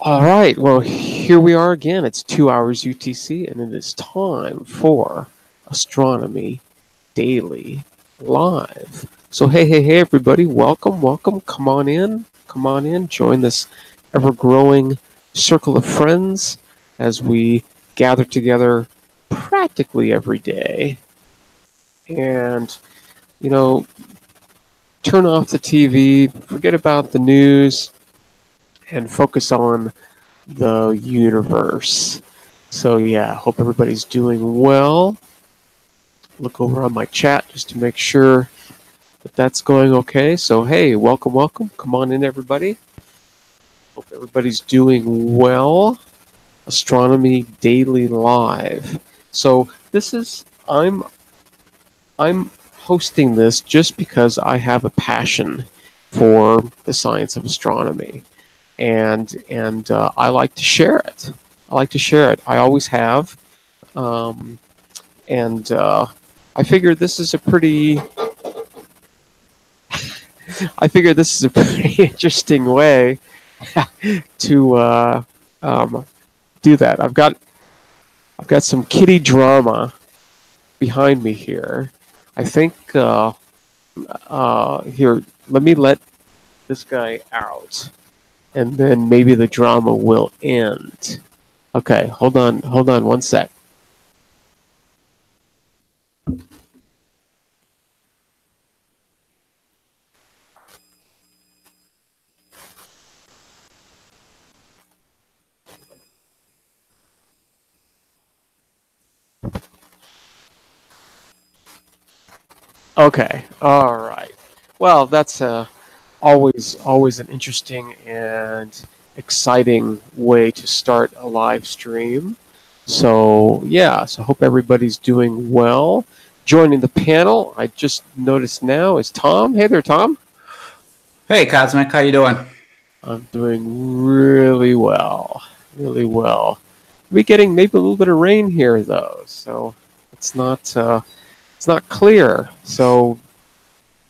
All right, well, here we are again. It's 2 hours UTC, and it is time for Astronomy Daily Live. So, hey, everybody, welcome. Come on in. Join this ever-growing circle of friends as we gather together practically every day. And, turn off the TV, forget about the news, and focus on the universe. So yeah, hope everybody's doing well. Look over on my chat just to make sure that that's going okay. So hey, welcome. Come on in, everybody. Hope everybody's doing well. Astronomy Daily Live. So this is I'm hosting this just because I have a passion for the science of astronomy. And I like to share it. I always have, and I figure this is a pretty. I figure this is a pretty interesting way to do that. I've got some kiddie drama behind me here. I think here. Let me let this guy out. And then maybe the drama will end. Okay, hold on 1 sec. Okay, all right. Well, that's always an interesting and exciting way to start a live stream. So yeah, so hope everybody's doing well. Joining the panel, I just noticed now, is Tom. Hey there, Tom. Hey, Cosmic, how you doing? I'm doing really well. We're getting maybe a little bit of rain here though, so it's not clear. So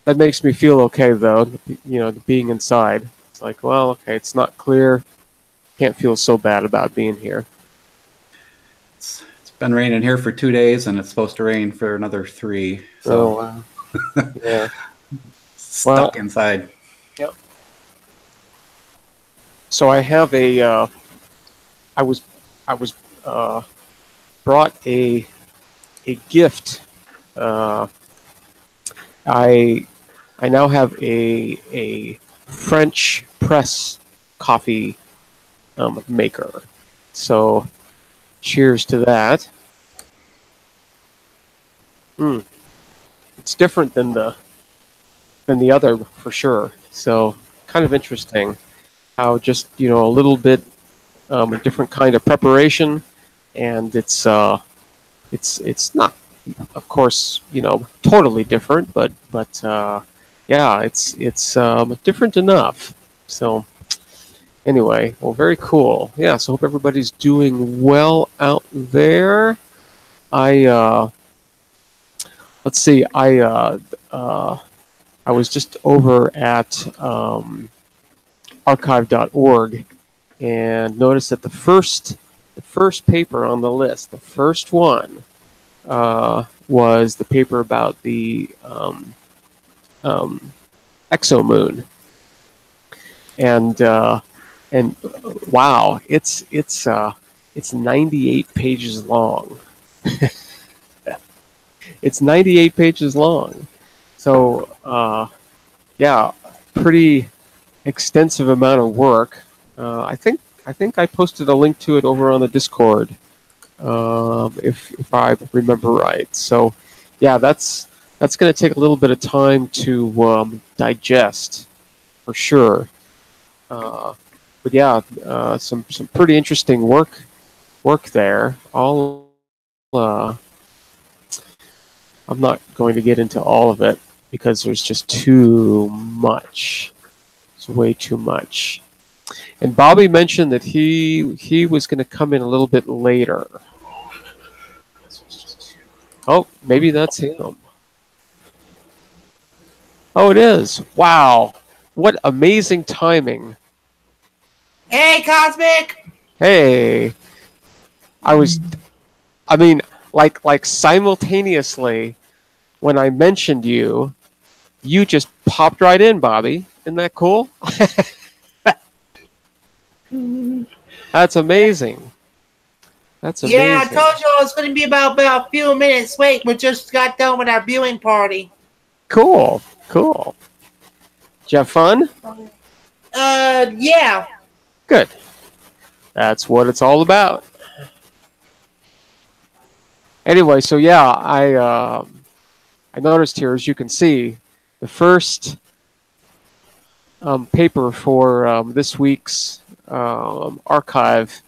that makes me feel okay, though, being inside. It's like, well, okay, it's not clear. Can't feel so bad about being here. It's been raining here for 2 days, and it's supposed to rain for another 3. So, oh, wow. Yeah. Stuck inside. Yep. So I have a, I was brought a gift. I now have a French press coffee maker. So, cheers to that. It's different than the other for sure. So, kind of interesting how just a little bit a different kind of preparation, and it's not, of course, totally different, but yeah, it's different enough. So anyway, well, very cool. Yeah, so hope everybody's doing well out there. Let's see. I was just over at archive.org and noticed that the first paper on the list, the first one, was the paper about the exomoon, and wow, it's 98 pages long. It's 98 pages long. So yeah, pretty extensive amount of work. I think I posted a link to it over on the Discord, if I remember right. So yeah, that's going to take a little bit of time to digest, for sure. But yeah, some pretty interesting work there. I'm not going to get into all of it because there's just too much. It's way too much. And Bobby mentioned that he was going to come in a little bit later. Oh, maybe that's him. Oh, it is. Wow. What amazing timing. Hey, Cosmic! Hey, I was, I mean, like simultaneously when I mentioned you, you just popped right in, Bobby. Isn't that cool? That's amazing. That's Yeah, I amazing. told you I was going to be about a few minutes late. We just got done with our viewing party. Cool, cool. Did you have fun? Yeah. Good. That's what it's all about. Anyway, so yeah, I noticed here, as you can see, the first paper for this week's archive.org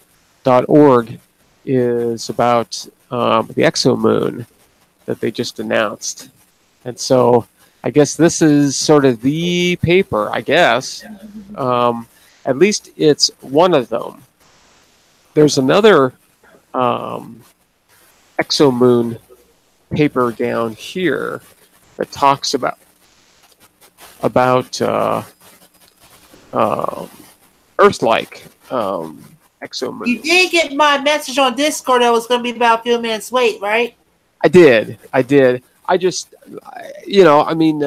is about the exomoon that they just announced. And so I guess this is sort of the paper, I guess. At least it's one of them. There's another exomoon paper down here that talks about Earth-like exomoon. You did get my message on Discord that was going to be about a few minutes late, right? I did. I just, I mean,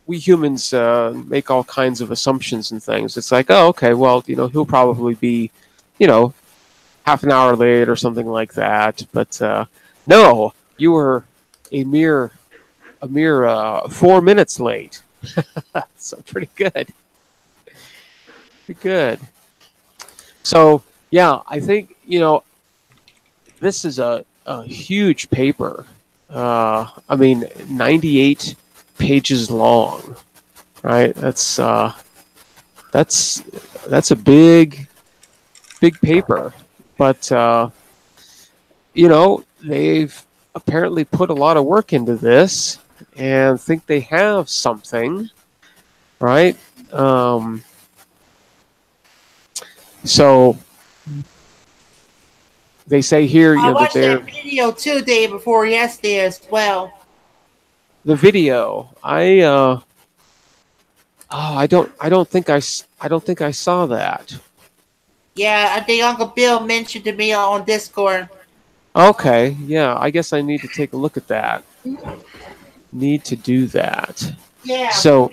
we humans make all kinds of assumptions and things. It's like, oh, okay, well, he'll probably be, half an hour late or something like that. But no, you were a mere 4 minutes late. So pretty good. Pretty good. So yeah, I think this is a huge paper. I mean, 98 pages long, right? That's a big paper, but they've apparently put a lot of work into this and think they have something, right? So they say here, I that watched they're that video too, day before yesterday as well. the video. I don't think I saw that. Yeah, I think Uncle Bill mentioned to me on Discord. Okay, yeah, I guess I need to take a look at that. Need to do that. Yeah. So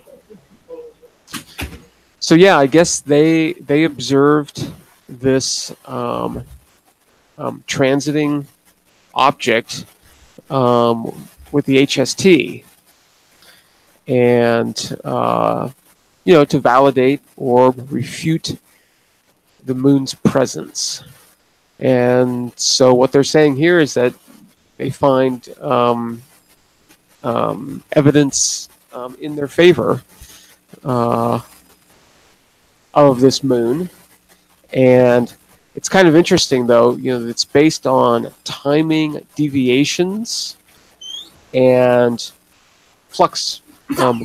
yeah, I guess they observed this transiting object with the HST, and to validate or refute the moon's presence. And so what they're saying here is that they find evidence in their favor of this moon. And it's kind of interesting, though, it's based on timing deviations and flux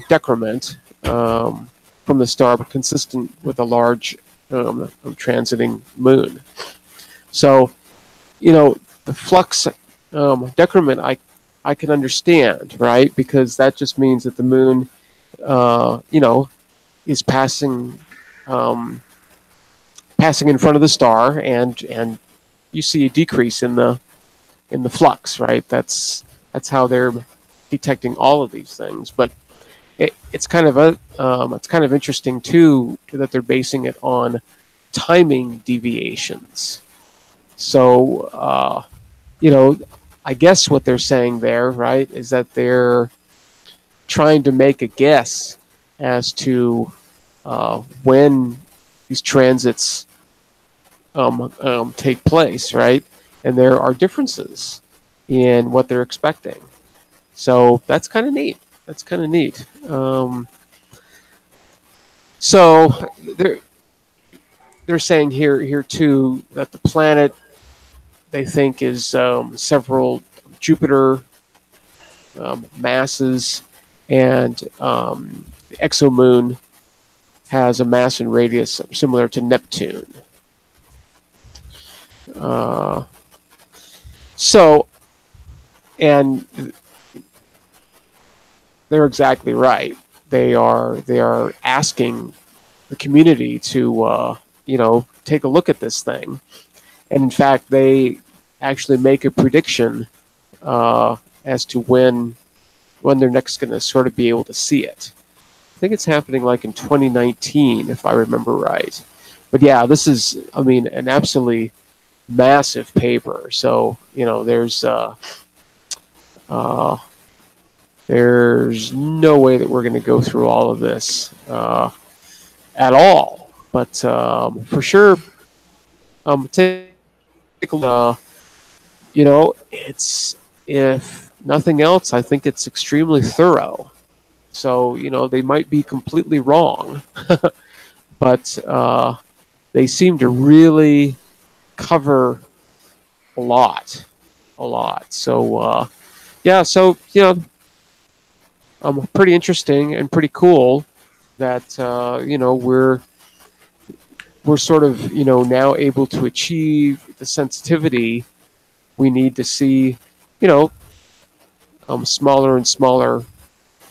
decrement from the star, but consistent with a large transiting moon. So, the flux decrement I can understand, right? Because that just means that the moon, is passing in front of the star, and you see a decrease in the flux, right? That's how they're detecting all of these things. But it's kind of interesting too that they're basing it on timing deviations. So I guess what they're saying there, right, is that they're trying to make a guess as to when these transits take place, right? And there are differences in what they're expecting. So that's kind of neat. So they're saying here too that the planet they think is several Jupiter masses, and the exomoon has a mass and radius similar to Neptune. And they're exactly right. They are asking the community to take a look at this thing. And in fact, they actually make a prediction as to when they're next going to sort of be able to see it. I think it's happening like in 2019, if I remember right. But yeah, this is, an absolutely massive paper. So, there's no way that we're going to go through all of this at all. But for sure, take a look. It's, if nothing else, I think it's extremely thorough. So, they might be completely wrong, but they seem to really cover a lot. So, pretty interesting and pretty cool that, we're sort of, now able to achieve the sensitivity we need to see, smaller and smaller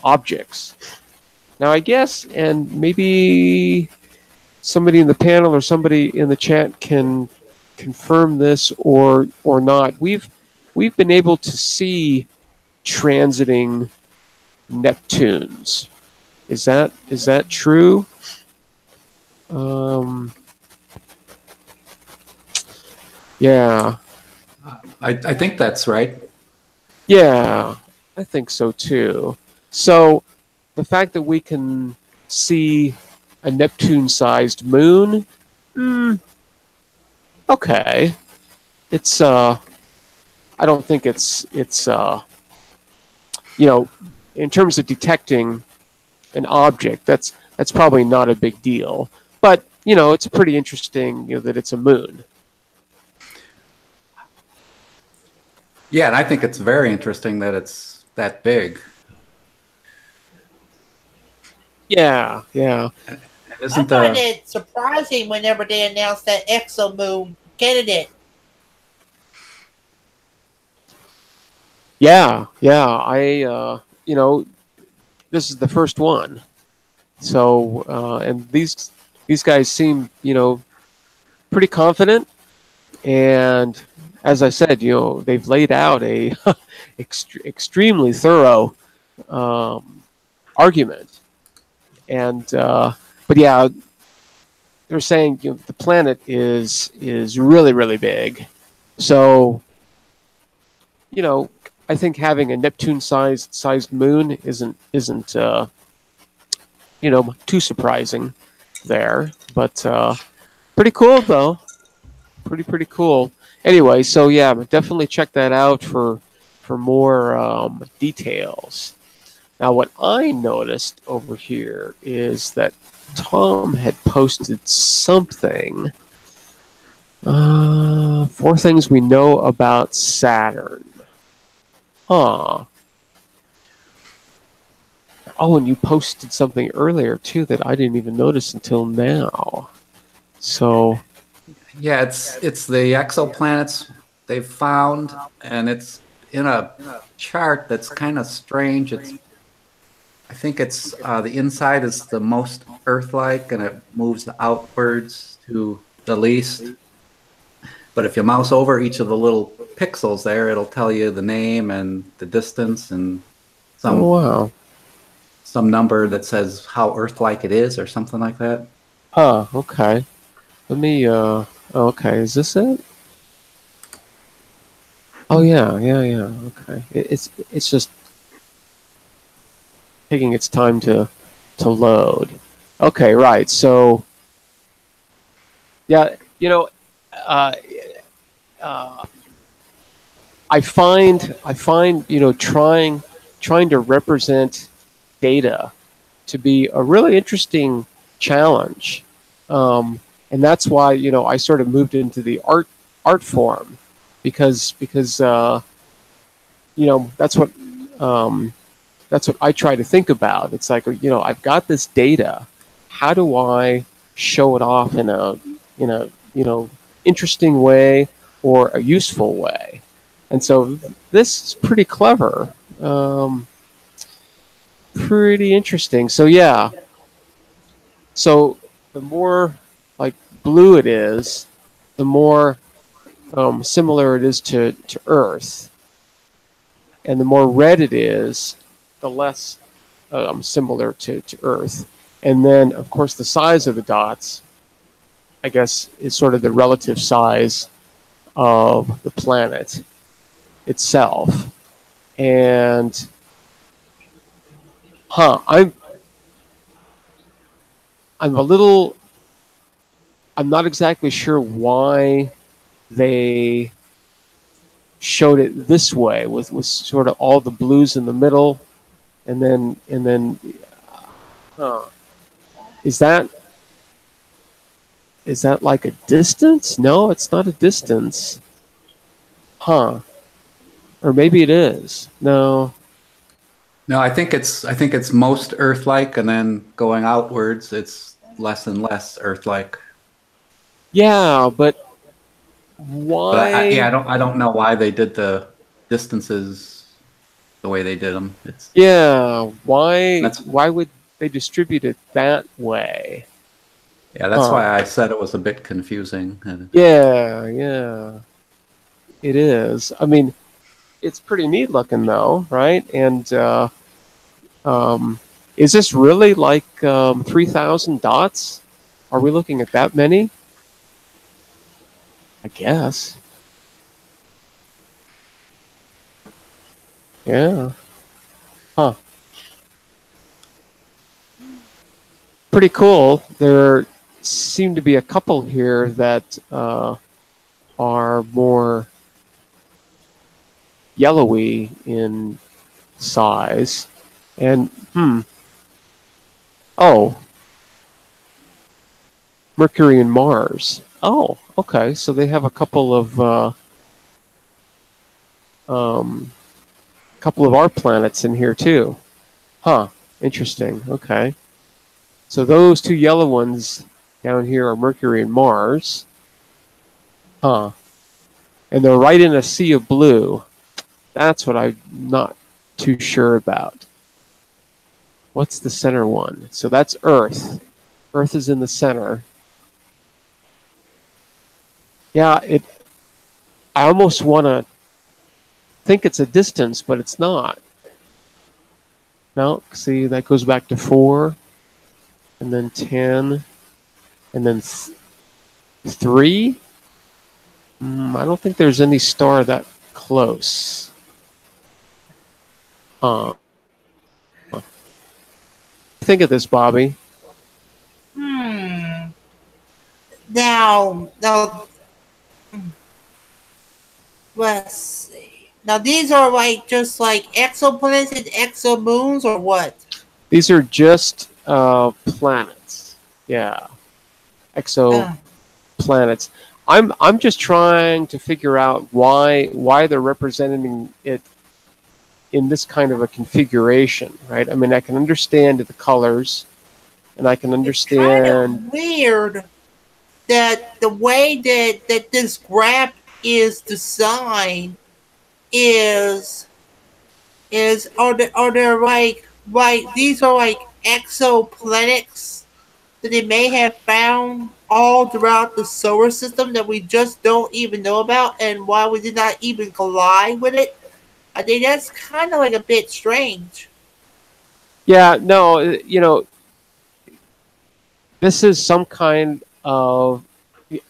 objects. Now, I guess, and maybe somebody in the panel or somebody in the chat can confirm this or not. We've been able to see transiting Neptunes. Is that true? Yeah. I think that's right. Yeah, I think so too. So the fact that we can see a Neptune-sized moon, okay. It's I don't think it's in terms of detecting an object, that's probably not a big deal. But it's pretty interesting that it's a moon. Yeah, and I think it's very interesting that it's that big. Yeah. I find it surprising whenever they announced that exomoon candidate. Yeah. I this is the first one. So and these guys seem pretty confident, and as I said, they've laid out a extremely thorough argument, and but yeah, they're saying the planet is really, really big. So I think having a Neptune-sized moon isn't too surprising there, but pretty cool though. Pretty cool. Anyway, so yeah, definitely check that out for more details. Now, what I noticed over here is that Tom had posted something. 4 things we know about Saturn. Huh. Oh, and you posted something earlier too that I didn't even notice until now. So. Yeah, it's the exoplanets they've found, and it's in a chart that's kind of strange. I think it's the inside is the most Earth-like, and it moves outwards to the least. But if you mouse over each of the little pixels there, it'll tell you the name and the distance and some number that says how Earth-like it is or something like that. Huh. Okay. Let me. Okay. Is this it? Oh yeah. Okay. It's just taking its time to load. Okay. Right. So. Yeah. I find trying to represent data to be a really interesting challenge, and that's why I sort of moved into the art form because that's what I try to think about. It's like I've got this data. How do I show it off in a interesting way or a useful way? And so this is pretty clever, pretty interesting. So yeah. So the more like blue it is, the more similar it is to Earth. And the more red it is, the less similar to Earth. And then, of course, the size of the dots, I guess, is sort of the relative size of the planet itself. And, I'm not exactly sure why they showed it this way with sort of all the blues in the middle, and then is that like a distance? No, it's not a distance. Or maybe it is. No. No, I think it's most Earth-like, and then going outwards, it's less and less Earth-like. Yeah, but why? But I don't know why they did the distances the way they did them. Why would they distribute it that way? Yeah, that's why I said it was a bit confusing. Yeah, it is. I mean, it's pretty neat looking though, right? And is this really like 3,000 dots? Are we looking at that many? I guess. Yeah. Pretty cool. There seem to be a couple here that are more yellowy in size. And, Mercury and Mars. Oh, okay. So they have a couple of our planets in here too. Interesting. Okay. So those two yellow ones down here are Mercury and Mars. And they're right in a sea of blue. That's what I'm not too sure about. What's the center one? So that's Earth. Earth is in the center. Yeah, I almost want to think it's a distance, but it's not. No, see, that goes back to 4, and then 10, and then 3. I don't think there's any star that close. Think of this, Bobby. Now, let's see. Now, these are like just like exoplanets and exomoons, or what? These are just planets. Yeah, exoplanets. I'm just trying to figure out why they're representing it in this kind of a configuration, right? I mean, I can understand the colors, and I can understand. It's kind of weird that the way that this graph is designed is are there like these are like exoplanets that they may have found all throughout the solar system that we just don't even know about, and why we did not even collide with it. I think that's kind of like a bit strange. Yeah, no, this is some kind of,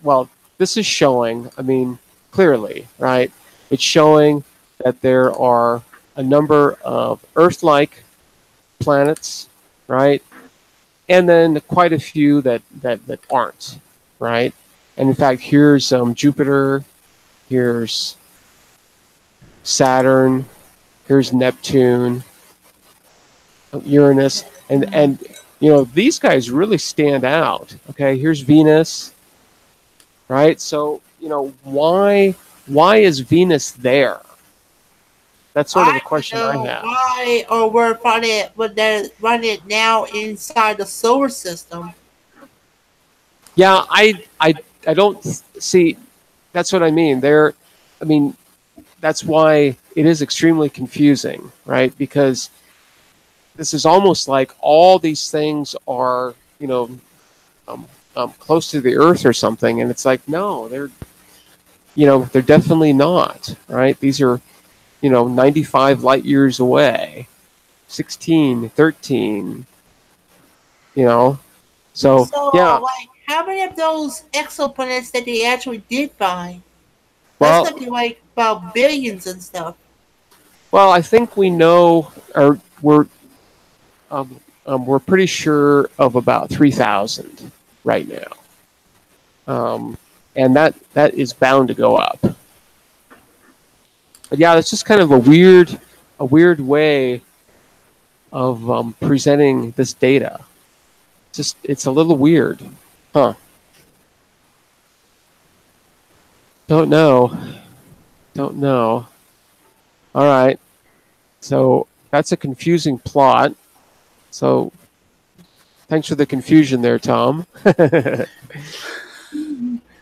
well, this is showing, I mean, clearly, right? It's showing that there are a number of Earth-like planets, right? And then quite a few that aren't, right? And in fact, here's Jupiter, here's Saturn, here's Neptune, Uranus, and these guys really stand out. Okay, here's Venus, right? So why is Venus there? That's sort of the question I have. Why, or we're running it now inside the solar system? Yeah, I don't see. That's what I mean. That's why it is extremely confusing, right? Because this is almost like all these things are, close to the Earth or something, and it's like, no, they're definitely not, right? These are 95 light years away, 16, 13, so yeah. Like, how many of those exoplanets that they actually did find? Well, That's something like about billions and stuff. well, I think we know, or we're pretty sure of about 3,000 right now, and that is bound to go up. But yeah, it's just kind of a weird way of presenting this data. It's a little weird, huh? Don't know. All right, so that's a confusing plot. So thanks for the confusion there, Tom.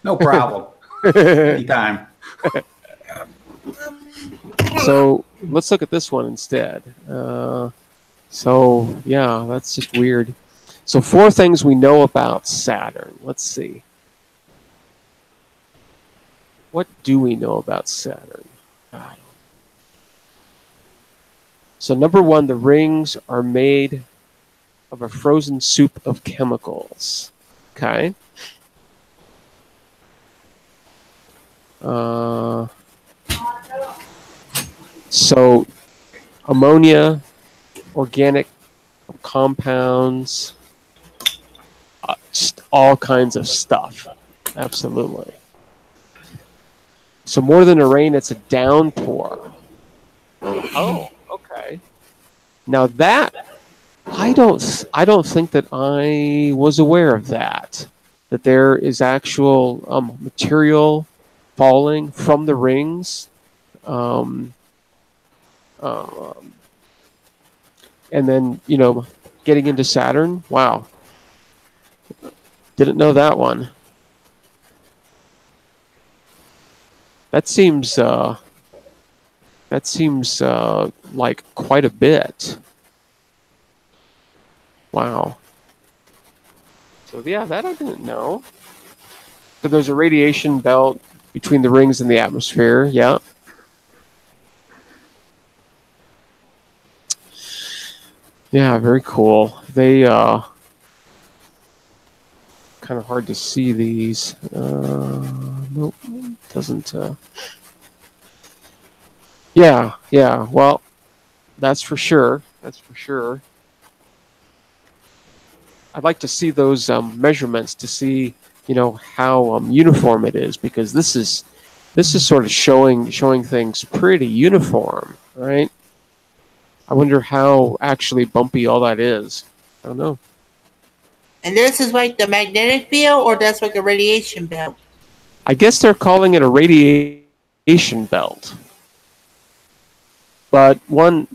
No problem. Anytime. So let's look at this one instead. So yeah, that's just weird. So 4 things we know about Saturn. Let's see. What do we know about Saturn? So number 1, the rings are made of a frozen soup of chemicals. Okay. So ammonia, organic compounds, just all kinds of stuff. Absolutely. So more than a rain, it's a downpour. Oh, okay. Now that I don't think that I was aware of that. That there is actual material falling from the rings, and then getting into Saturn. Wow, didn't know that one. That seems like quite a bit. Wow. So yeah, that I didn't know. So there's a radiation belt between the rings and the atmosphere. Yeah. Yeah, very cool. They kind of hard to see these. Nope, doesn't. Yeah. Well, that's for sure. I'd like to see those measurements to see, how uniform it is, because this is sort of showing things pretty uniform, right? I wonder how actually bumpy all that is. I don't know. And this is like the magnetic field, or that's like a radiation belt? I guess they're calling it a radiation belt. But one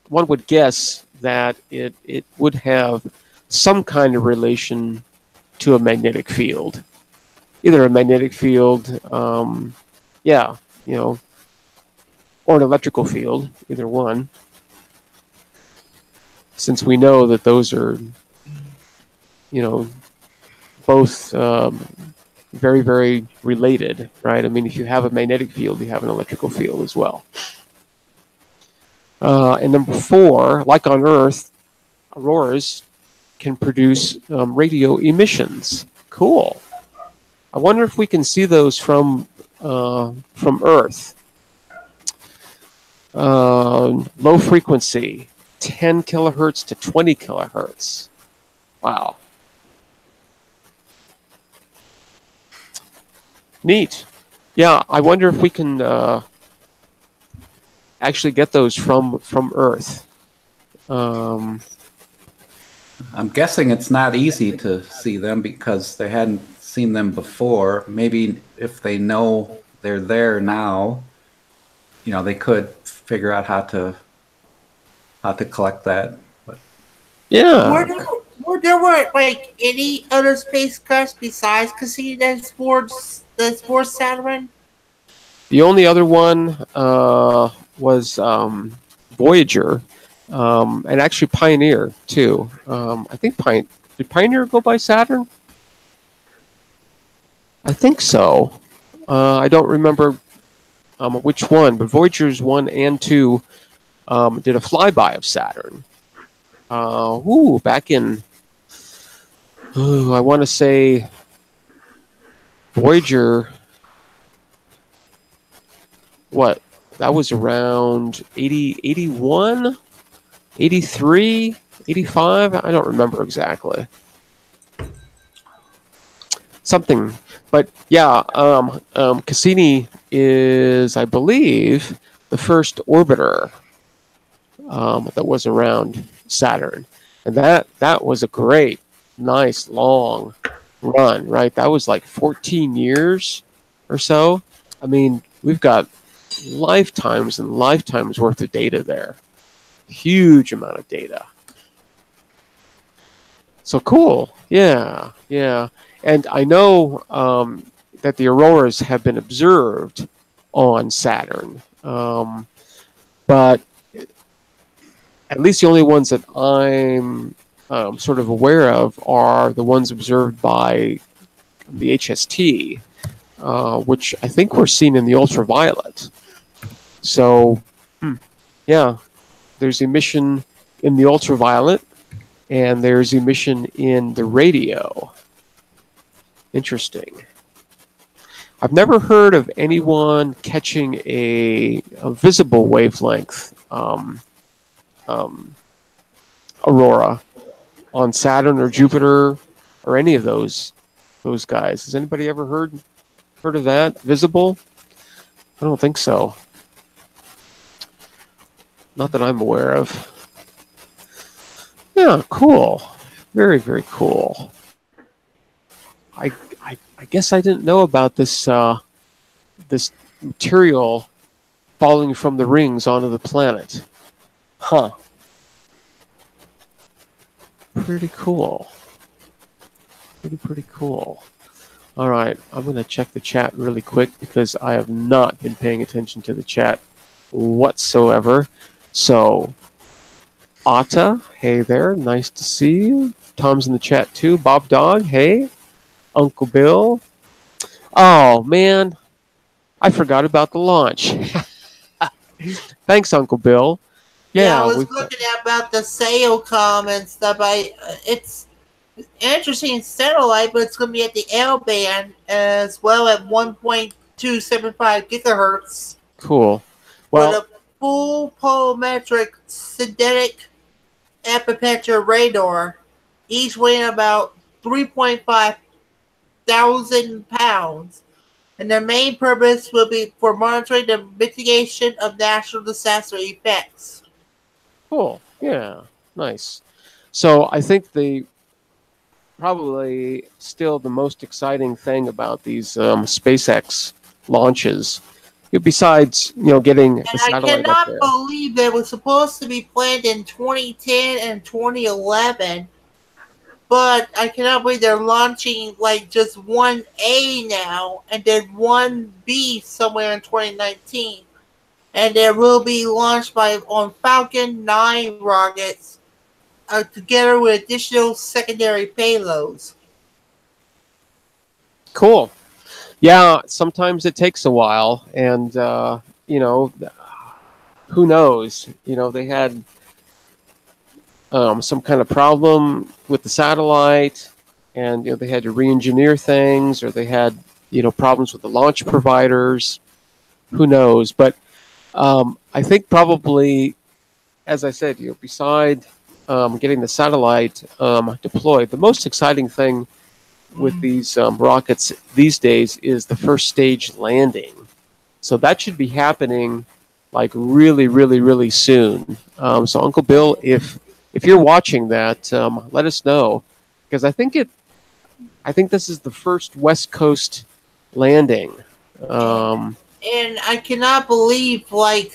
would guess that it would have some kind of relation to a magnetic field. Either a magnetic field, or an electrical field, either one. Since we know that those are, both very, very related, right? I mean, if you have a magnetic field, you have an electrical field as well. And number 4, like on Earth, auroras can produce radio emissions. Cool. I wonder if we can see those from Earth. Low frequency, 10 kilohertz to 20 kilohertz. Wow. Neat. Yeah, I wonder if we can actually get those from Earth. I'm guessing it's not easy to see them because they hadn't seen them before. Maybe if they know they're there now, they could figure out how to collect that. But yeah. Were there like any other spacecrafts besides Cassini that's for Saturn? The only other one was Voyager. And actually Pioneer too. I think did Pioneer go by Saturn? I think so. I don't remember which one, but Voyagers 1 and 2 did a flyby of Saturn. Back in, I want to say Voyager, what? That was around 80, 81, 83, 85? I don't remember exactly. Something. But yeah, Cassini is, I believe, the first orbiter that was around Saturn. And that was a great, nice, long run, right? That was like 14 years or so. I mean, we've got lifetimes and lifetimes worth of data there. Huge amount of data. So cool. Yeah, yeah. And I know that the auroras have been observed on Saturn. But at least the only ones that I'm sort of aware of are the ones observed by the HST, which I think were seen in the ultraviolet. So, yeah, there's emission in the ultraviolet, and there's emission in the radio. Interesting. I've never heard of anyone catching a visible wavelength aurora on Saturn or Jupiter or any of those guys. Has anybody ever heard of that? Visible? I don't think so. Not that I'm aware of. Yeah, cool. Very, very cool. I guess I didn't know about this this material falling from the rings onto the planet. Huh. Pretty cool. Pretty cool. All right, I'm going to check the chat really quick because I have not been paying attention to the chat whatsoever. So, Atta, hey there, nice to see you. Tom's in the chat too. Bob Dog, hey. Uncle Bill. Oh, man, I forgot about the launch. Thanks, Uncle Bill. Yeah, I was looking at about the SailCom and stuff. It's an interesting satellite, but it's going to be at the L band as well at 1.275 gigahertz. Cool. Well, with a full polometric synthetic aperture radar, each weighing about 3.5 thousand pounds. And their main purpose will be for monitoring the mitigation of natural disaster effects. Cool. Yeah. Nice. So I think probably still the most exciting thing about these SpaceX launches, besides getting a satellite up there. I cannot believe they were supposed to be planned in 2010 and 2011, but I cannot believe they're launching like just 1A now, and then 1B somewhere in 2019. And they will be launched on Falcon 9 rockets, together with additional secondary payloads. Cool. Yeah, sometimes it takes a while, and who knows? They had some kind of problem with the satellite, and they had to re-engineer things, or they had problems with the launch providers. Who knows? But I think probably, as I said, beside getting the satellite deployed, the most exciting thing with these rockets these days is the first stage landing. So that should be happening like really, really, really soon. So Uncle Bill, if you're watching that, let us know, because I think this is the first West Coast landing. And I cannot believe that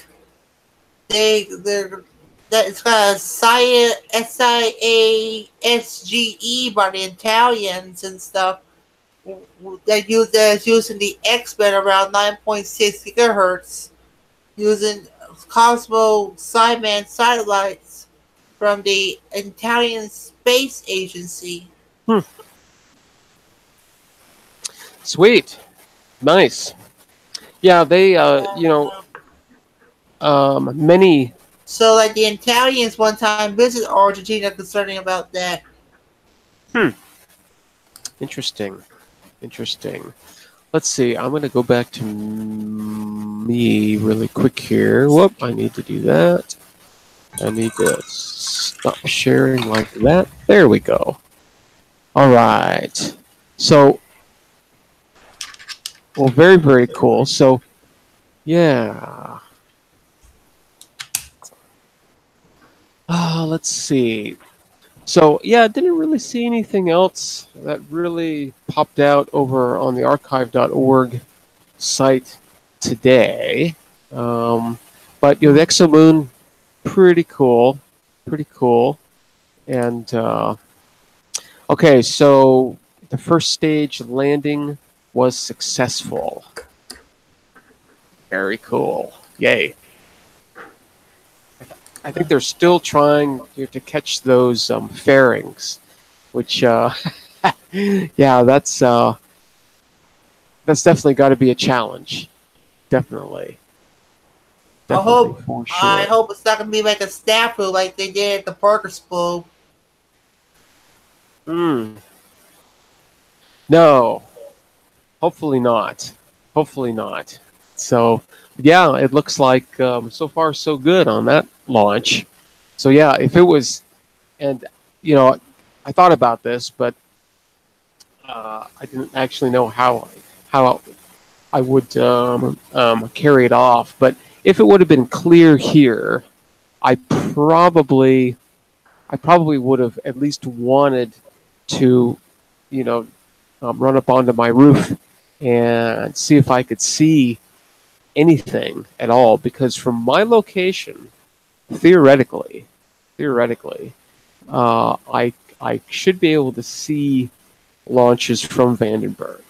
it's got a SIASGE by the Italians and stuff that's using the X-band around 9.6 gigahertz, using Cosmo Sideband satellites from the Italian Space Agency. Sweet. Nice. Yeah, they, many. So, like the Italians one time visited Argentina concerning about that. Interesting. Interesting. Let's see. I'm going to go back to me really quick here. Whoop, I need to do that. I need to stop sharing like that. There we go. All right. So, well, very, very cool. So, yeah. Let's see. So, yeah, I didn't really see anything else that really popped out over on the archive.org site today. But, the exomoon, pretty cool. Pretty cool. And, okay, so the first stage landing was successful. Very cool. Yay. I think they're still trying to catch those fairings, which, yeah, that's definitely got to be a challenge. Definitely. Definitely, for sure. I hope it's not gonna be like a snafu like they did at the Parker Spool. No. Hopefully not. Hopefully not. So, yeah, it looks like so far so good on that launch. So, yeah, if it was, and, I thought about this, but I didn't actually know how I would carry it off. But if it would have been clear here, I probably would have at least wanted to, run up onto my roof and see if I could see anything at all. Because from my location, theoretically, I should be able to see launches from Vandenberg.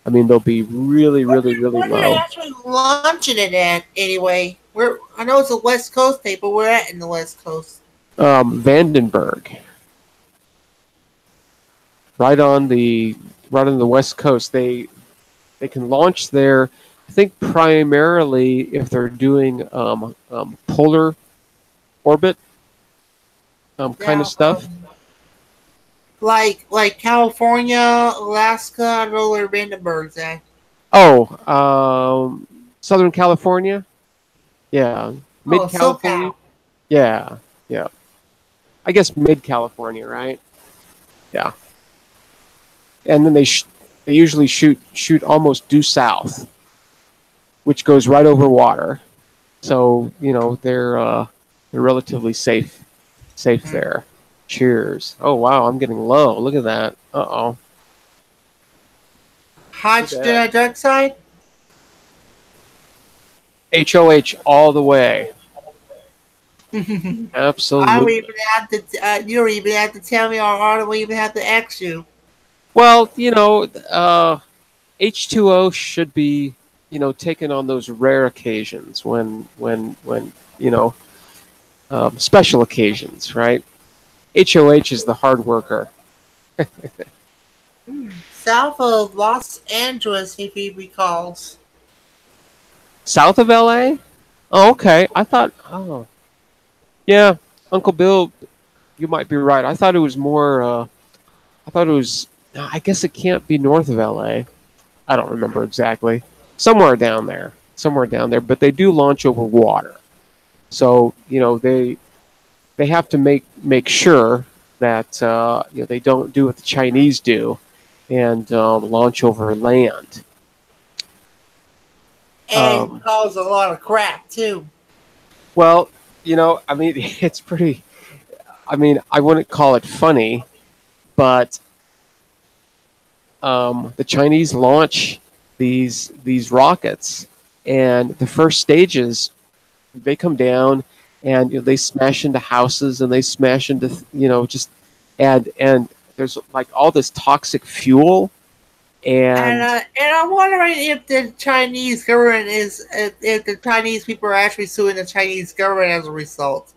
I mean, they'll be really, really, really Where are low. they actually launching it at anyway? I know it's a West Coast tape, but we're at in the West Coast. Vandenberg, right on the West Coast. They can launch there. I think primarily if they're doing polar orbit kind of stuff. Like California, Alaska, I don't know where Vandenberg's at. Oh, Southern California. Yeah, Mid California. SoCal. Yeah. I guess Mid California, right? Yeah. And then they usually shoot almost due south, which goes right over water. So they're relatively safe there. Cheers. Oh wow, I'm getting low. Look at that. Uh-oh. Hydrogen dioxide. HOH all the way. Absolutely. I don't even have to. You don't even have to tell me, or I don't even have to ask you. Well, H2O should be, taken on those rare occasions when special occasions, right? HOH is the hard worker. South of Los Angeles, if he recalls. South of LA? Oh, okay. I thought, yeah, Uncle Bill, you might be right. I thought it was more, I guess it can't be north of LA. I don't remember exactly. Somewhere down there, but they do launch over water. So, they have to make sure that, they don't do what the Chinese do and launch over land. And cause a lot of crap, too. Well, I mean, it's pretty... I mean, I wouldn't call it funny, but the Chinese launch these rockets, and the first stages, they come down, and they smash into houses, and they smash into, and there's like all this toxic fuel. And I'm wondering if the Chinese government if the Chinese people are actually suing the Chinese government as a result.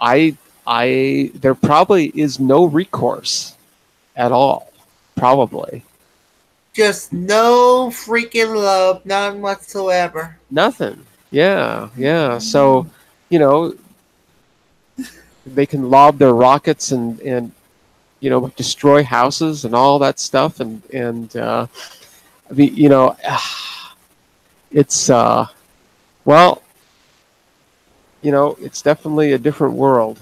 There probably is no recourse at all. Probably. just no freaking love, none whatsoever. Nothing. Yeah, yeah. So, you know, they can lob their rockets and destroy houses and all that stuff, and it's well, it's definitely a different world.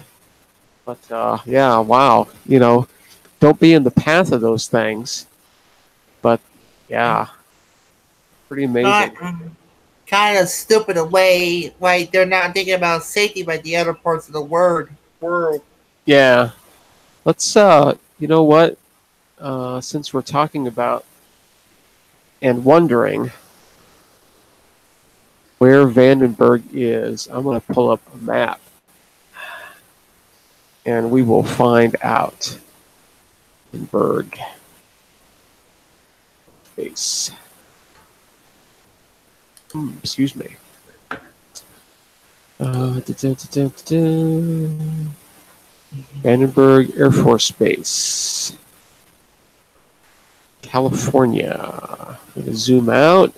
But yeah, wow, don't be in the path of those things. But yeah, pretty Not amazing. kind of stupid away, like they're not thinking about safety by the other parts of the world. Yeah, let's you know what? Since we're talking about and wondering where Vandenberg is, I'm going to pull up a map and we will find out. Berg base. Excuse me. Vandenberg Air Force Base, California. I'm going to zoom out.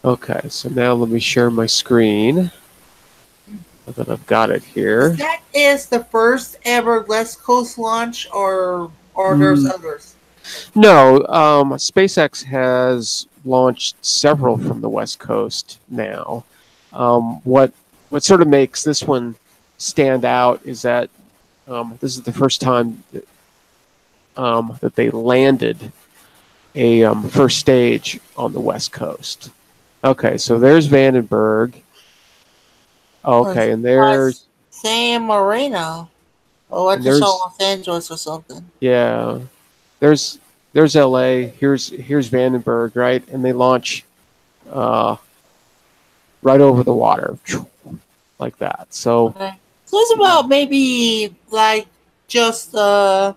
Okay, so now let me share my screen. So that I've got it here. That is the first ever West Coast launch, or there's others? No, SpaceX has launched several from the West Coast now. What sort of makes this one stand out is that this is the first time that they landed a first stage on the West Coast. Okay, so there's Vandenberg. Okay, and there's San Marino. Oh, I just saw Los Angeles or something. Yeah, there's LA. Here's Vandenberg, right? And they launch right over the water, like that. So, okay. So it's about maybe like just like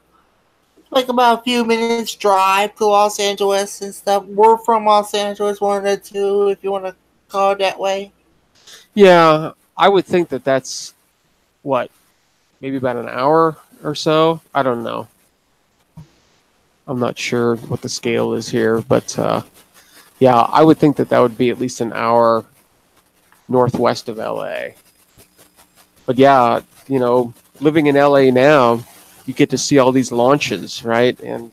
about a few minutes drive to Los Angeles and stuff. We're from Los Angeles, one of the two, if you want to call it that way. Yeah, I would think that that's what, maybe about an hour or so. I don't know. I'm not sure what the scale is here, but yeah, I would think that would be at least an hour northwest of LA. But yeah, living in LA now, you get to see all these launches, right? And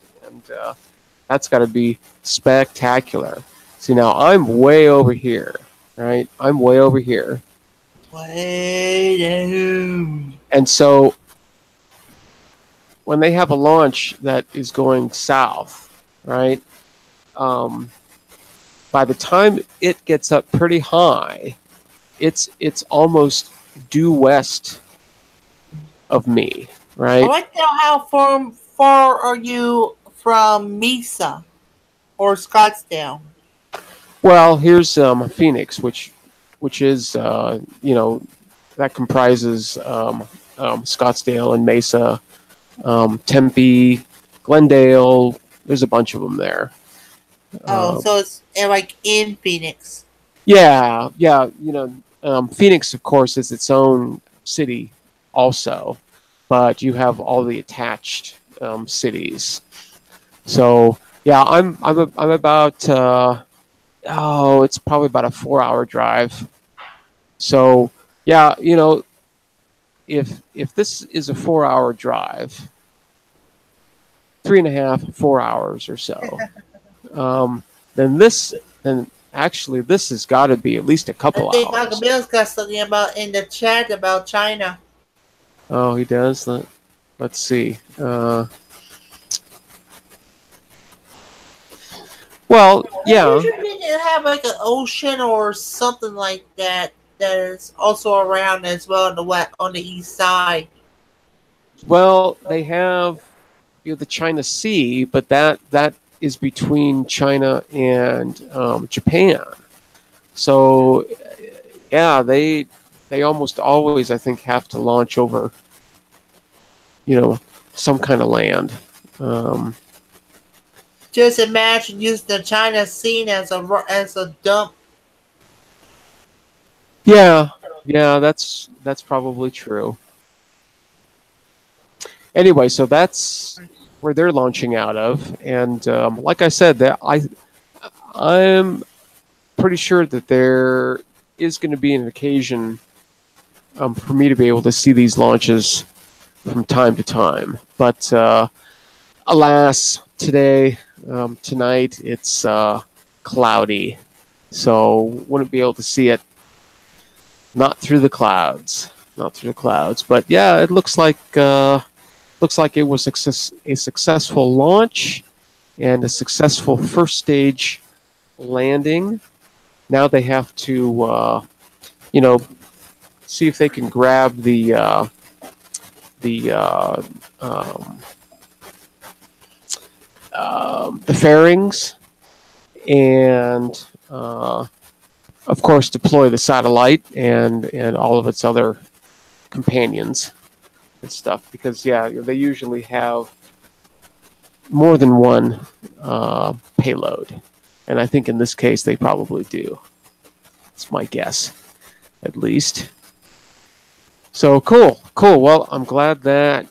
that's got to be spectacular. See, now I'm way over here, right? I'm way over here. Way down. And so when they have a launch that is going south, right? By the time it gets up pretty high, it's almost due west of me, right? I'd like to know how far are you from Mesa or Scottsdale? Well, here's Phoenix, which is that comprises Scottsdale and Mesa, Tempe, Glendale. There's a bunch of them there. So it's like in Phoenix. Yeah. Phoenix, of course, is its own city, also, but you have all the attached cities. So yeah, I'm about it's probably about a 4-hour drive. So yeah, if this is a 4-hour drive, 3.5, 4 hours or so, then actually this has got to be at least a couple I think hours. Uncle Bill's got something about in the chat about China. Oh, he does. Let's see. Well, yeah. You need to have like an ocean or something like that is also around as well on the east side. Well, they have the China Sea, but that is between China and Japan. So yeah, they almost always, I think, have to launch over some kind of land. Just imagine using the China Sea as a dump. Yeah, that's probably true. Anyway, so that's where they're launching out of. And like I said, that I'm pretty sure that there is going to be an occasion for me to be able to see these launches from time to time. But alas, tonight, it's cloudy, so wouldn't be able to see it. Not through the clouds, not through the clouds. But yeah, it looks like it was a successful launch and a successful first stage landing. Now they have to, see if they can grab the fairings and, of course, deploy the satellite and all of its other companions and stuff. Because yeah, they usually have more than one payload, and I think in this case they probably do. It's my guess, at least. So cool. Well, I'm glad that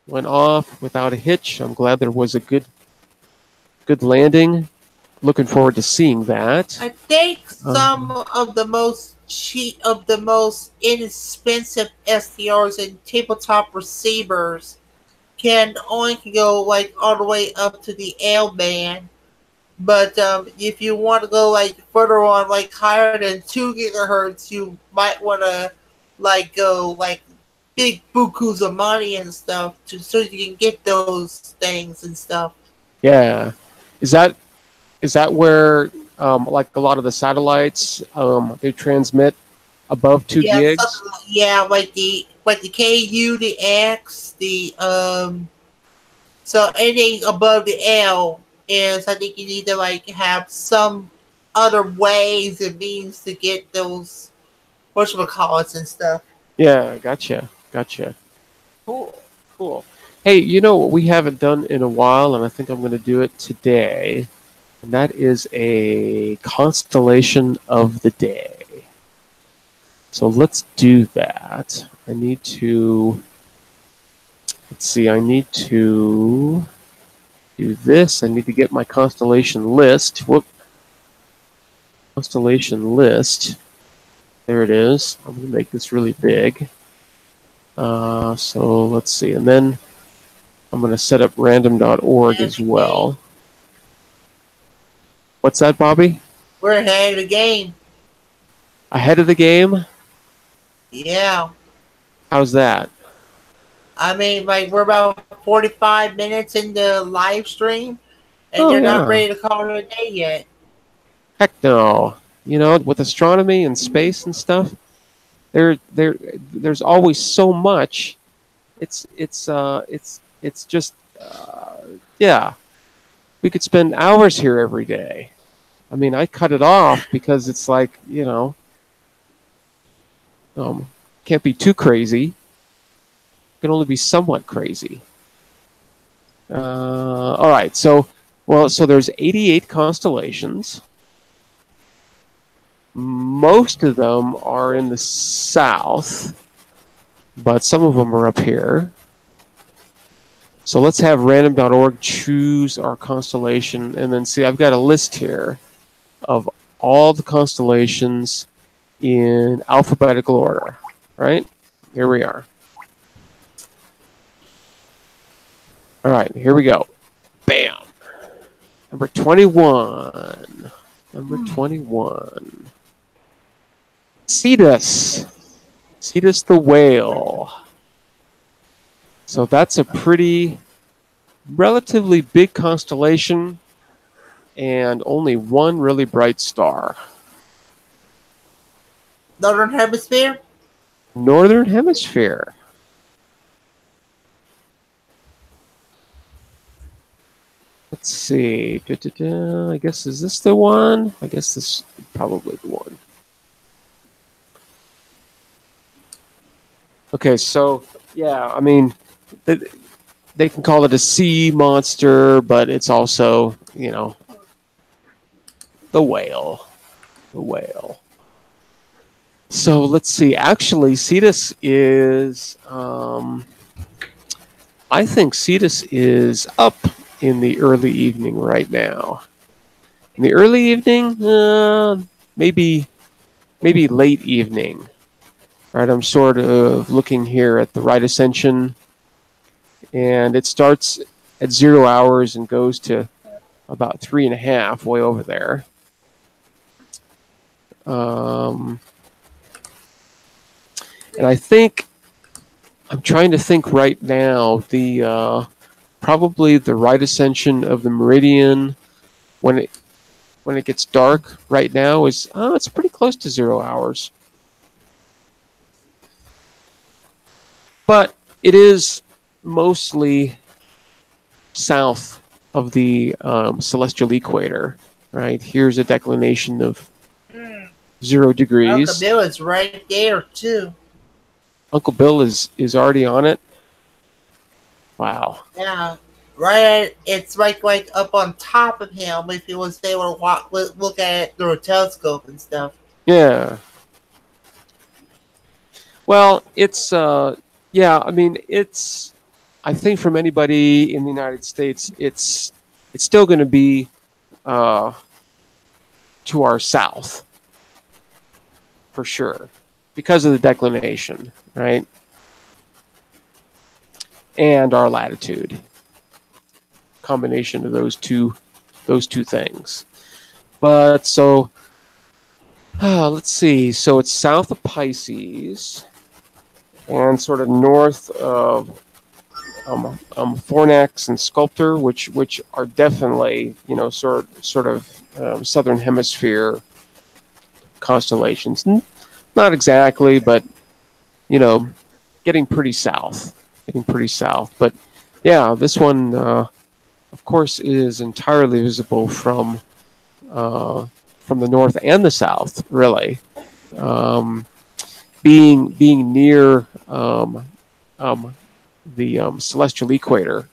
went off without a hitch. I'm glad there was a good landing. Looking forward to seeing that. I think some of the most inexpensive SDRs and tabletop receivers can only go like all the way up to the L band. But if you want to go like further on, like higher than 2 gigahertz, you might want to like go like big bukus of money and stuff so you can get those things and stuff. Yeah, is that where like a lot of the satellites they transmit above 2 gigs? Yeah, like the KU, the X, the so anything above the L is, I think you need to like have some other ways and means to get those whatchamacallits and stuff. Yeah, gotcha. Cool. Hey, you know what we haven't done in a while, and I think I'm going to do it today, and that is a constellation of the day. So let's do that. I need to do this. I need to get my constellation list. Constellation list. There it is. I'm going to make this really big. So let's see. And then I'm going to set up random.org as well. What's that, Bobby? We're ahead of the game. Ahead of the game? Yeah. How's that? I mean, like, we're about 45 minutes into live stream, and they're not ready to call it a day yet. Heck no. You know, with astronomy and space and stuff, there's always so much. It's just yeah. We could spend hours here every day. I mean, I cut it off because it's like, you know, can't be too crazy. Can only be somewhat crazy. All right, so there's 88 constellations. Most of them are in the south, but some of them are up here. So let's have random.org choose our constellation, and then see, I've got a list here of all the constellations in alphabetical order, right? Here we are. All right, here we go. Bam. Number 21. Number 21. Cetus. Cetus the whale. So that's a relatively big constellation and only one really bright star. Northern Hemisphere? Northern Hemisphere. Let's see. I guess, is this the one? I guess this is probably the one. Okay, so, yeah, I mean, they can call it a sea monster, but it's also, you know, the whale. The whale. So let's see. Actually, Cetus is I think Cetus is up in the early evening right now. In the early evening, maybe late evening. Right, I'm sort of looking here at the right ascension, and it starts at 0 hours and goes to about 3.5 way over there. And I think I'm trying to think right now. The probably the right ascension of the meridian when it gets dark right now is it's pretty close to 0 hours. But it is mostly south of the celestial equator, right? Here's a declination of 0 degrees. Uncle Bill is right there too. Uncle Bill is already on it. Wow. Yeah, right. It's like up on top of him if he was able to look at it through a telescope and stuff. Yeah. Well, it's yeah. I mean, it's. I think from anybody in the United States, it's still going to be to our south for sure because of the declination, right? And our latitude. Combination of those two things. But so let's see. So it's south of Pisces and sort of north of Fornax and Sculptor, which are definitely sort of southern hemisphere constellations. Not exactly, but getting pretty south. But yeah, this one of course is entirely visible from the north and the south, really. Being near the celestial equator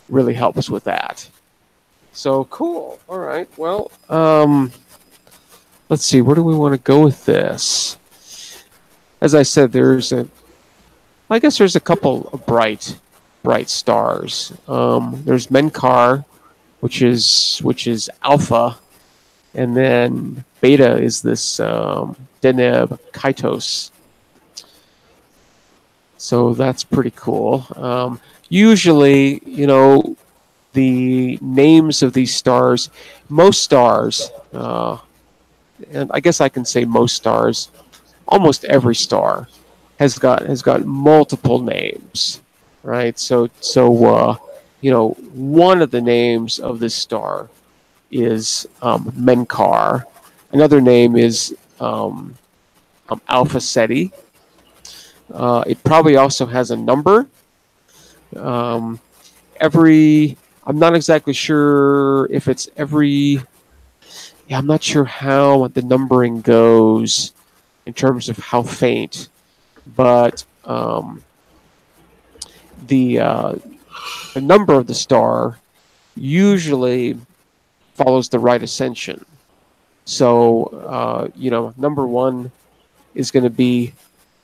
really helps with that. So cool. All right. Well, let's see. Where do we want to go with this? As I said, I guess there's a couple of bright stars. There's Menkar, which is alpha, and then beta is this Deneb Kaitos. So that's pretty cool. Usually, the names of these stars, most stars, and I guess I can say most stars, almost every star has got multiple names, right? So one of the names of this star is Menkar. Another name is Alpha Ceti. It probably also has a number. I'm not exactly sure if it's every. Yeah, I'm not sure how the numbering goes in terms of how faint, but the number of the star usually follows the right ascension. So number 1 is going to be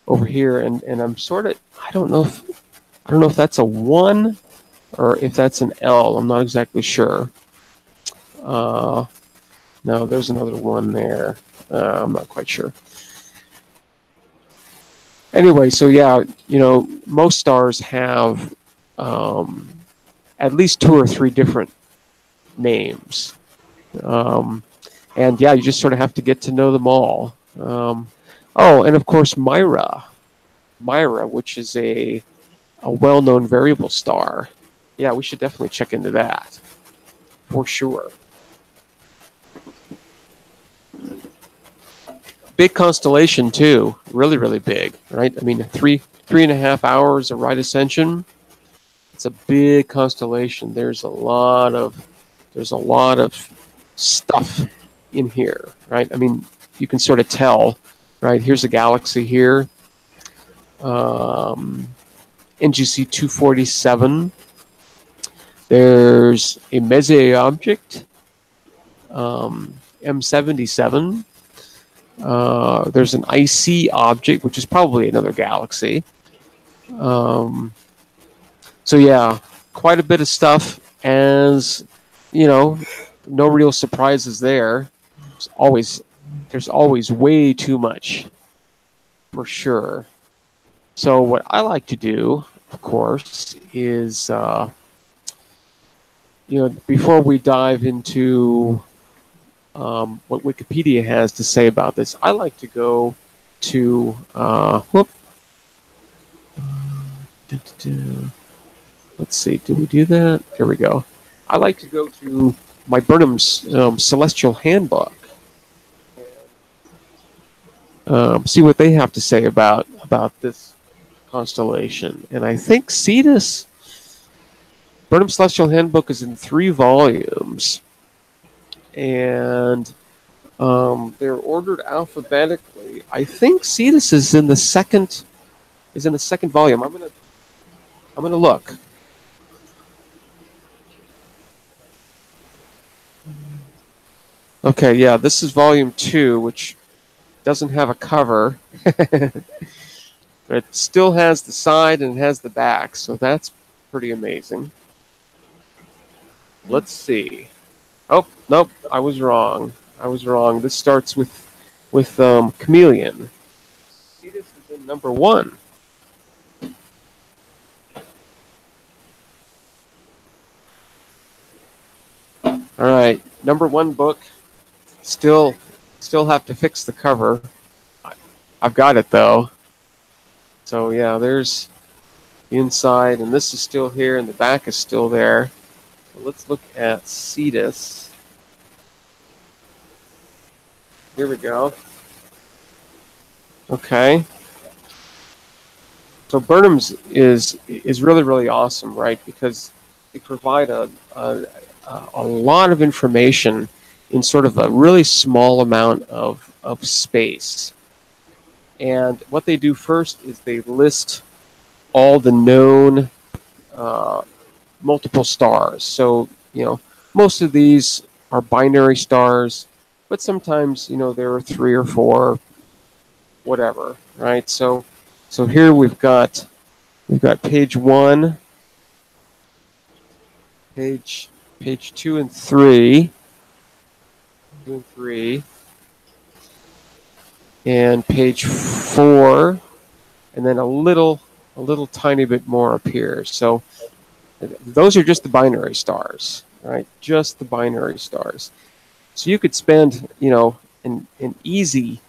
over here, and I'm sort of I don't know if that's a 1 or if that's an L. I'm not exactly sure. No, there's another 1 there. I'm not quite sure. Anyway, so yeah, most stars have at least 2 or 3 different names. And yeah, you just sort of have to get to know them all. And of course Myra, which is a well-known variable star. Yeah, we should definitely check into that for sure. Big constellation too, really big, right? I mean, 3.5 hours of right ascension. It's a big constellation. There's a lot of stuff in here, right? I mean, you can sort of tell, right? Here's a galaxy here, NGC 247. There's a Messier object, M77. There's an IC object, which is probably another galaxy. So So yeah, quite a bit of stuff. As you know, no real surprises there. There's always way too much, for sure. So what I like to do, of course, is before we dive into what Wikipedia has to say about this, I like to go to let's see, did we do that? There we go. I like to go to my Burnham's Celestial Handbook, see what they have to say about this constellation. And I think Cetus, Burnham's Celestial Handbook is in 3 volumes, and they're ordered alphabetically. I think Cetus is in the second volume. I'm gonna look. Okay, yeah, this is volume 2, which doesn't have a cover. But it still has the side and it has the back, so that's pretty amazing. Let's see. Oh, nope, I was wrong. This starts with Chameleon. Cetus is in number 1. All right, number 1 book. Still have to fix the cover. I've got it though. So yeah, there's the inside, and this is still here, and the back is still there. So let's look at Cetus. Here we go. Okay. So Burnham's is really, really awesome, right? Because they provide a lot of information in sort of a really small amount of space. And what they do first is they list all the known multiple stars. So, most of these are binary stars, but sometimes, there are 3 or 4, whatever, right? So here we've got page 1, page 2 and 3, and page 4, and then a little tiny bit more up here. So those are just the binary stars, right? Just the binary stars. So you could spend, an easy,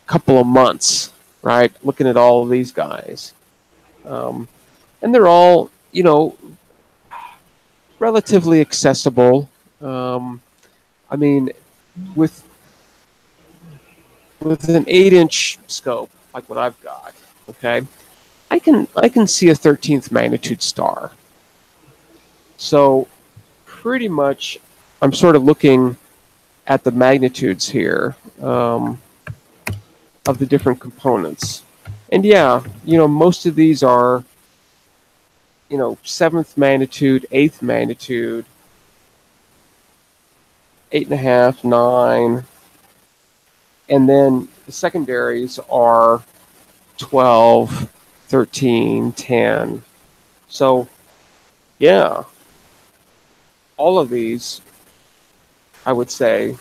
couple of months, right, looking at all of these guys, and they're all, relatively accessible. I mean, with an 8-inch scope like what I've got, okay, I can see a 13th magnitude star. So pretty much, I'm sort of looking at the magnitudes here of the different components, and yeah, most of these are 7th magnitude, 8th magnitude, 8.5, 9, and then the secondaries are 12, 13, 10. So, yeah, all of these, I would say,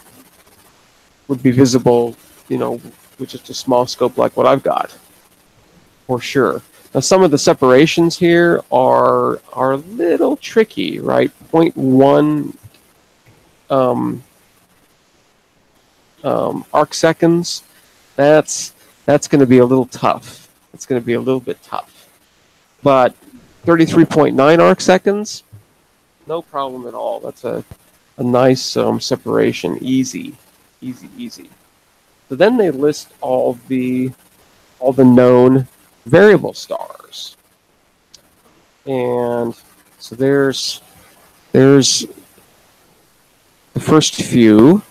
would be visible, with just a small scope like what I've got, for sure. Now, some of the separations here are a little tricky, right? 0.1 arc seconds. That's going to be a little tough. It's going to be a little bit tough. But 33.9 arc seconds, no problem at all. That's a nice separation. Easy. So then they list all the known variable stars, and so there's the first few,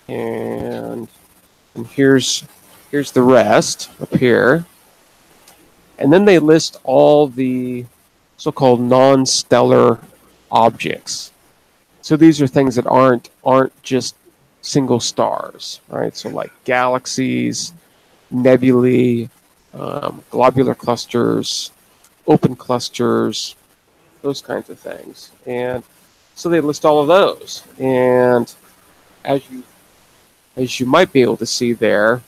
and here's the rest up here, and then they list all the so-called non-stellar objects. So these are things that aren't just single stars, right? So like galaxies, nebulae, globular clusters, open clusters, those kinds of things. And so they list all of those. And as you might be able to see there,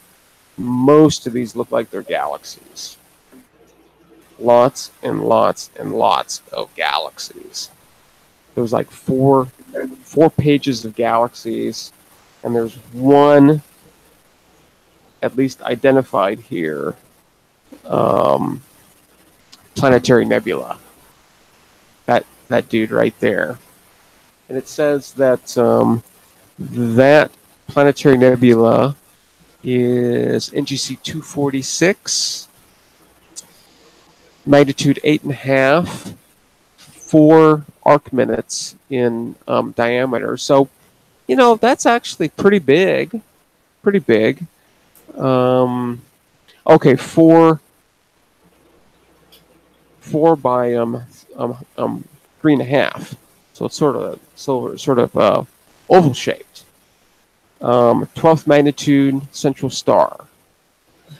most of these look like they're galaxies. Lots and lots and lots of galaxies. There's like four pages of galaxies, and there's one at least identified here, planetary nebula. That dude right there. And it says that that planetary nebula is NGC 246, magnitude 8.5, 4 arc minutes in diameter. So, you know, that's actually pretty big. Pretty big. Okay, 4 by 3.5. So it's sort of oval shaped. 12th magnitude central star.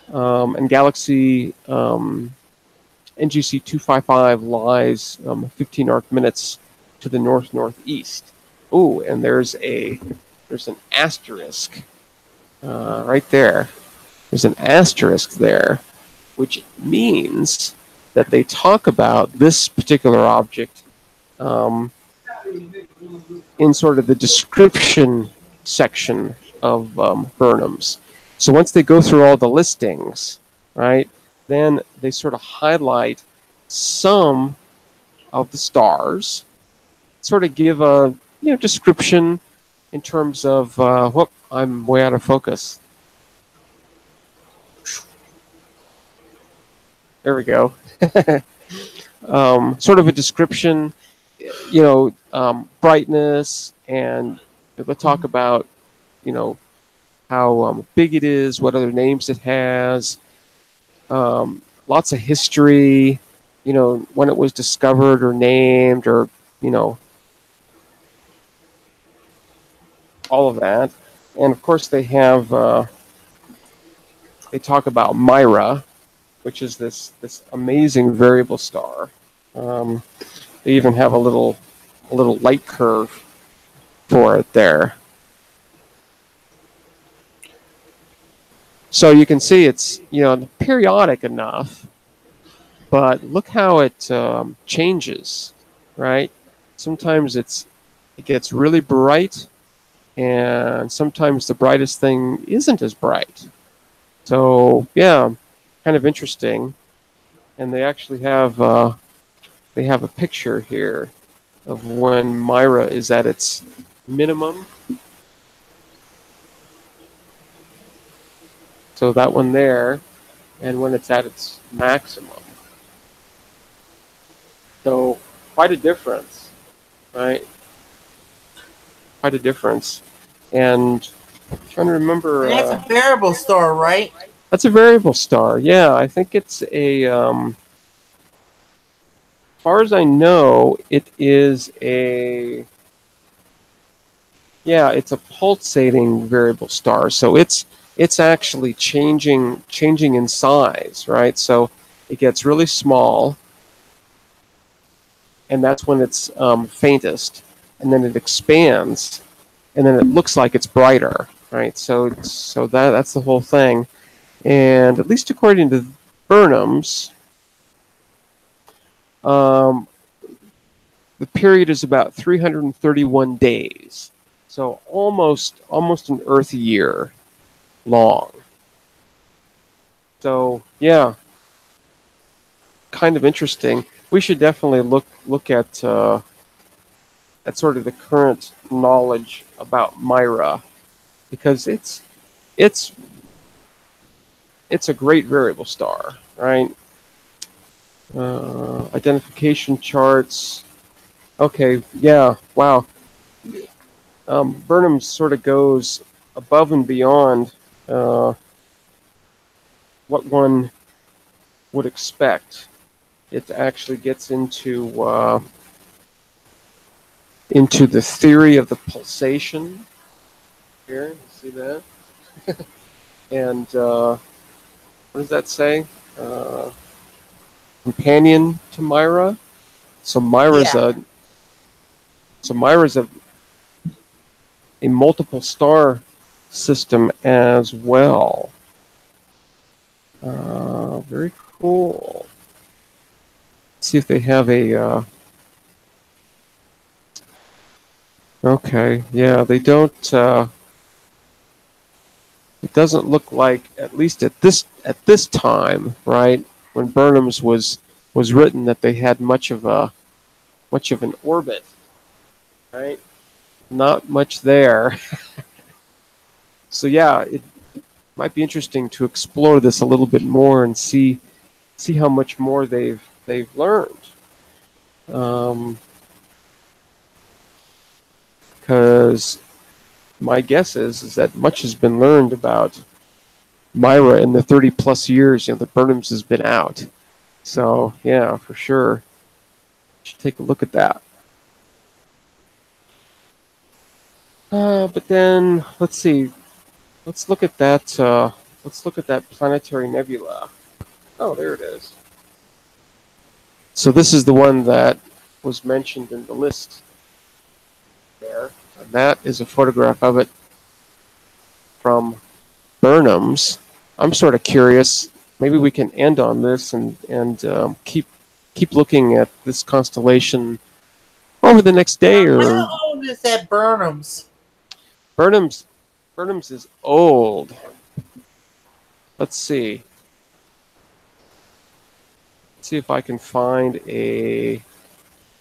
And galaxy NGC 255 lies 15 arc minutes to the northeast. Ooh, and there's an asterisk right there. There's an asterisk there, which means that they talk about this particular object in sort of the description section of Burnham's. So once they go through all the listings, right, then they sort of highlight some of the stars, sort of give a description in terms of whoop, I'm way out of focus. There we go. Sort of a description, brightness, and they'll talk about, how big it is, what other names it has, lots of history, when it was discovered or named, or, all of that. And of course they have, they talk about Myra, which is this amazing variable star. They even have a little light curve for it there. So you can see it's periodic enough, but look how it changes, right? Sometimes it gets really bright, and sometimes the brightest thing isn't as bright. So yeah, kind of interesting. And they actually have a picture here of when Myra is at its minimum. So that one there, and when it's at its maximum. So quite a difference, right? Quite a difference. And I'm trying to remember. That's a variable star, right? That's a variable star. Yeah, I think it's a. As far as I know, it is a. Yeah, it's a pulsating variable star. So it's actually changing in size, right? So it gets really small, and that's when it's faintest, and then it expands, and then it looks like it's brighter, right? So that's the whole thing. And at least according to Burnham's, the period is about 331 days. So almost an Earth year long. So yeah, kind of interesting. We should definitely look at sort of the current knowledge about Myra, because it's a great variable star, right? Identification charts. Okay, yeah, wow. Burnham sort of goes above and beyond what one would expect. It actually gets into the theory of the pulsation. Here, you see that? And what does that say? uh, companion to Myra. So Myra's Yeah. a multiple star system as well. Very cool. Let's see if they have a. Okay, yeah, they don't. It doesn't look like, at least at this time, right, when Burnham's was written, that they had much of an orbit, right? Not much there. So yeah, it might be interesting to explore this a little bit more and see how much more they've learned. Because my guess is that much has been learned about Myra in the 30 plus years, that Burnham's has been out. So yeah, for sure, should take a look at that. But then let's see. Let's look at that. Let's look at that planetary nebula. Oh, there it is. So this is the one that was mentioned in the list there. And that is a photograph of it from Burnham's. I'm sort of curious. Maybe we can end on this and keep looking at this constellation over the next day. Or How old is that Burnham's? Burnham's is old. Let's see. Let's see if I can find a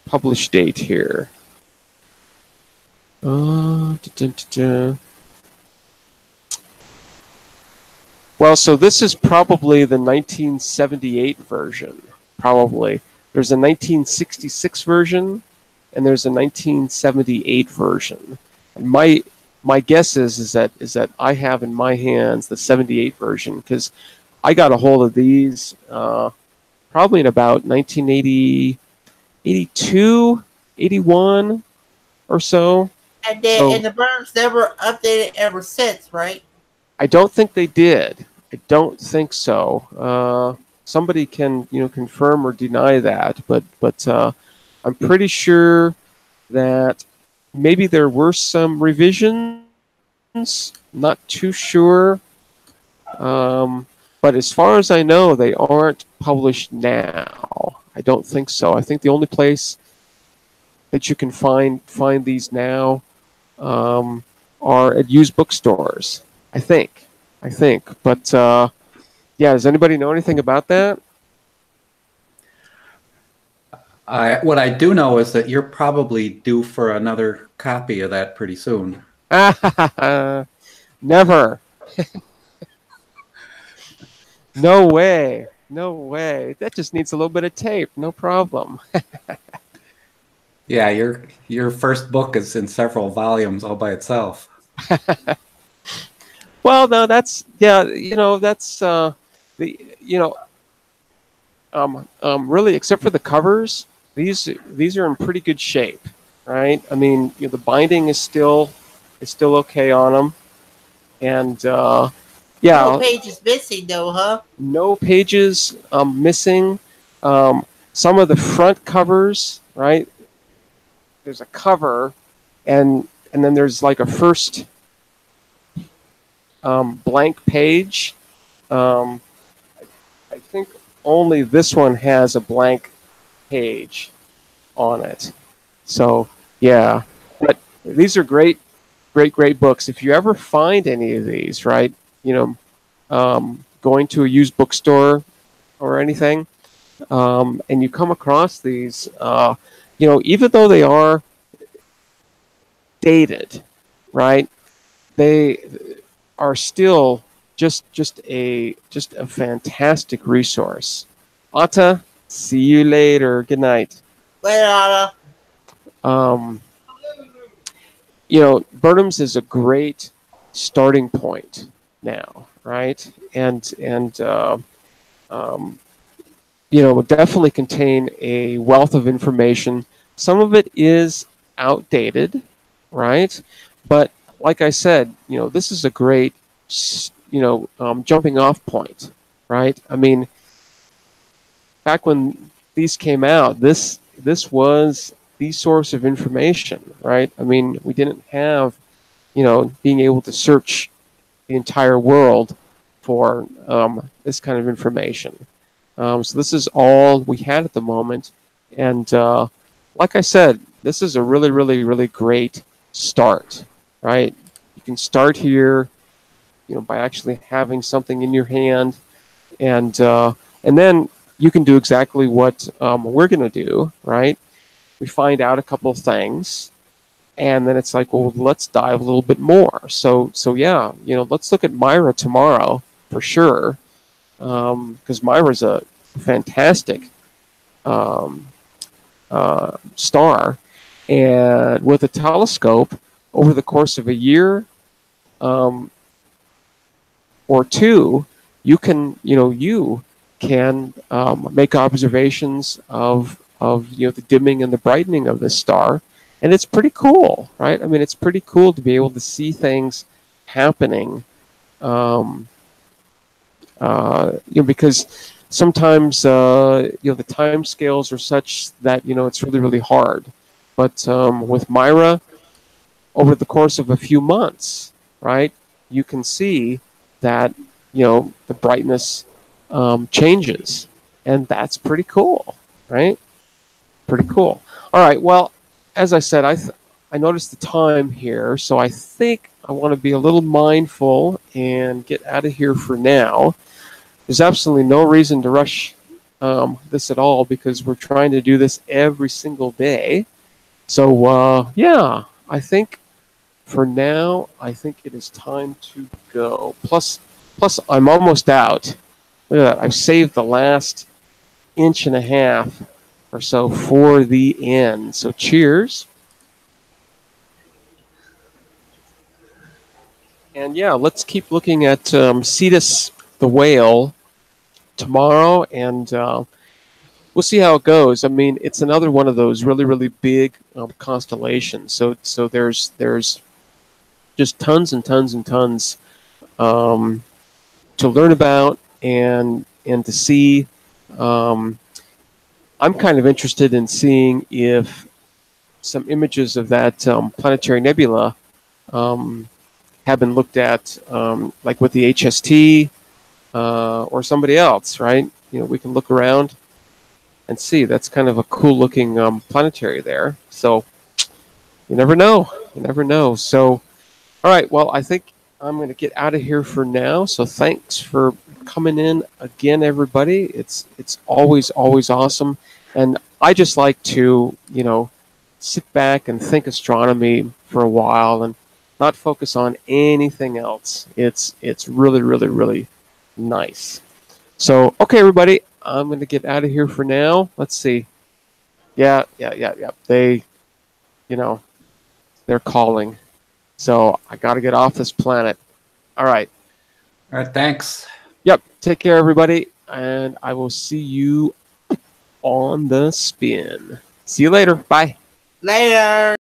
published date here. Well, so this is probably the 1978 version. Probably. There's a 1966 version, and there's a 1978 version. And my guess is that I have in my hands the 78 version, because I got a hold of these probably in about 1980, 82, 81 or so. And the Burnham's never updated ever since, right? I don't think they did. I don't think so. Somebody can confirm or deny that, but I'm pretty sure that maybe there were some revisions. Not too sure. But as far as I know, they aren't published now. I don't think so. I think the only place that you can find these now are at used bookstores. I think. But yeah, does anybody know anything about that? What I do know is that you're probably due for another copy of that pretty soon. Never. No way. That just needs a little bit of tape. No problem. Yeah, your first book is in several volumes all by itself. Well, no, that's really, except for the covers, these are in pretty good shape, right? I mean, the binding is still okay on them, and yeah. No pages missing though, huh? No pages missing. Some of the front covers, right? There's a cover, and then there's like a first blank page. I think only this one has a blank page on it. So yeah, but these are great books. If you ever find any of these, right? Going to a used bookstore or anything, and you come across these, even though they are dated, right? They are still just a fantastic resource. Atta, see you later. Good night. Later, Atta. Burnham's is a great starting point now, right? And will definitely contain a wealth of information. Some of it is outdated, right? But like I said, this is a great, jumping off point, right? I mean, back when these came out, this was the source of information, right? I mean, we didn't have, being able to search the entire world for this kind of information. So this is all we had at the moment. And like I said, this is a really, really, really great start, right? You can start here, by actually having something in your hand, and then you can do exactly what we're going to do, right? We find out a couple of things, and then it's like, well, let's dive a little bit more. So yeah, let's look at Myra tomorrow for sure, because Myra's a fantastic star, and with a telescope over the course of a year or two, you can make observations of the dimming and the brightening of this star, and it's pretty cool, right? I mean, it's pretty cool to be able to see things happening, because sometimes the time scales are such that it's really, really hard. But with Myra, over the course of a few months, right, you can see that the brightness changes, and that's pretty cool, right? Pretty cool. All right. Well, as I said, I noticed the time here, so I think I want to be a little mindful and get out of here for now. There's absolutely no reason to rush this at all, because we're trying to do this every single day. So yeah, I think for now, I think it is time to go. Plus, I'm almost out. Look at that. I've saved the last inch and a half or so for the end. So cheers. And yeah, let's keep looking at Cetus the whale tomorrow, and we'll see how it goes. I mean, it's another one of those really, really big constellations. So there's just tons and tons and tons to learn about and to see. I'm kind of interested in seeing if some images of that planetary nebula have been looked at, like with the HST or somebody else, right? We can look around and see. That's kind of a cool looking planetary there. So you never know. You never know. So, all right. Well, I think I'm going to get out of here for now. So thanks for coming in again, everybody. It's always awesome, and I just like to sit back and think astronomy for a while and not focus on anything else. It's really, really, really nice. So okay, everybody, I'm going to get out of here for now. Let's see. Yeah. They, they're calling. So I got to get off this planet. All right. All right. Thanks. Yep. Take care, everybody. And I will see you on the spin. See you later. Bye. Later.